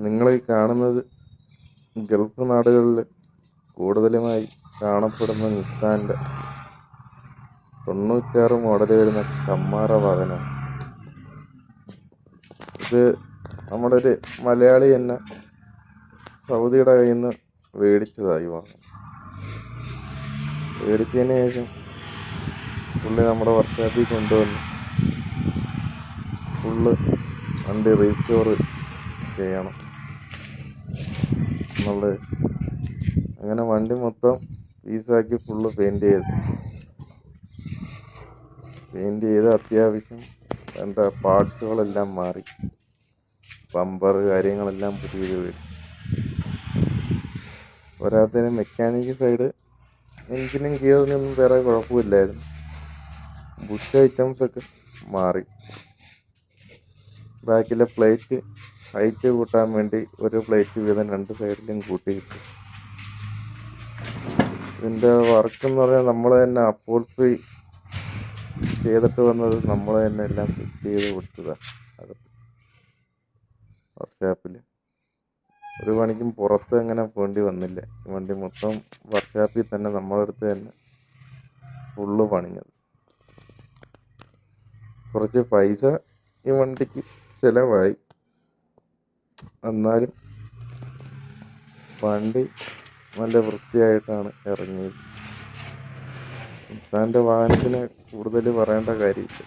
നിങ്ങൾ ഈ കാണുന്നത് ഗൾഫ് നാടുകളിൽ കൂടുതലുമായി കാണപ്പെടുന്ന നിസ്സാൻ്റെ 96 മോഡൽ വരുന്ന കമ്മാറ വാഹനമാണ്. ഇത് നമ്മുടെ ഒരു മലയാളി തന്നെ സൗദിയുടെ കയ്യിൽ നിന്ന് മേടിച്ചതായി വാഹനം. മേടിച്ചതിന് ശേഷം പുള്ളി നമ്മുടെ വർക്ക്ഷോപ്പിൽ കൊണ്ടുവന്ന് ഫുള്ള് വണ്ടി റീസ്റ്റോർ ചെയ്യണം എന്നുള്ളത്. അങ്ങനെ വണ്ടി മൊത്തം പീസാക്കി ഫുള്ള് പെയിൻറ് ചെയ്ത് അത്യാവശ്യം വേണ്ട പാർട്സുകളെല്ലാം മാറി, ബമ്പർ കാര്യങ്ങളെല്ലാം പുതിയത് വരും. പോരാത്തതിന് മെക്കാനിക് സൈഡ് എഞ്ചിനും ഗിയറിനൊന്നും വേറെ കുഴപ്പമില്ലായിരുന്നു. ബുഷ് ഐറ്റംസൊക്കെ മാറി. ബാക്കിലെ പ്ലേറ്റ് ഹൈറ്റ് കൂട്ടാൻ വേണ്ടി ഒരു പ്ലേറ്റ് വീതം 2 സൈഡിലും കൂട്ടിയിട്ട്, ഇതിൻ്റെ വർക്ക് എന്ന് പറഞ്ഞാൽ നമ്മൾ തന്നെ അപ്പോൾസ്ട്രി ചെയ്തിട്ട് വന്നത് നമ്മൾ തന്നെ എല്ലാം ഫിറ്റ് ചെയ്ത് കൊടുത്തതാണ്. അകത്ത് വർക്ക്ഷോപ്പിൽ ഒരു പണിക്കും പുറത്ത് അങ്ങനെ പോകേണ്ടി വന്നില്ല. വണ്ടി മൊത്തം വർക്ക്ഷോപ്പിൽ തന്നെ നമ്മളെ അടുത്ത് തന്നെ ഫുള്ള് പണിഞ്ഞത്. കുറച്ച് പൈസ ഈ വണ്ടിക്ക് ചിലവായി, എന്നാലും വണ്ടി നല്ല വൃത്തിയായിട്ടാണ് ഇറങ്ങിയത്. നിസ്സാൻ്റെ വാഹനത്തിന് കൂടുതൽ പറയേണ്ട കാര്യമില്ല.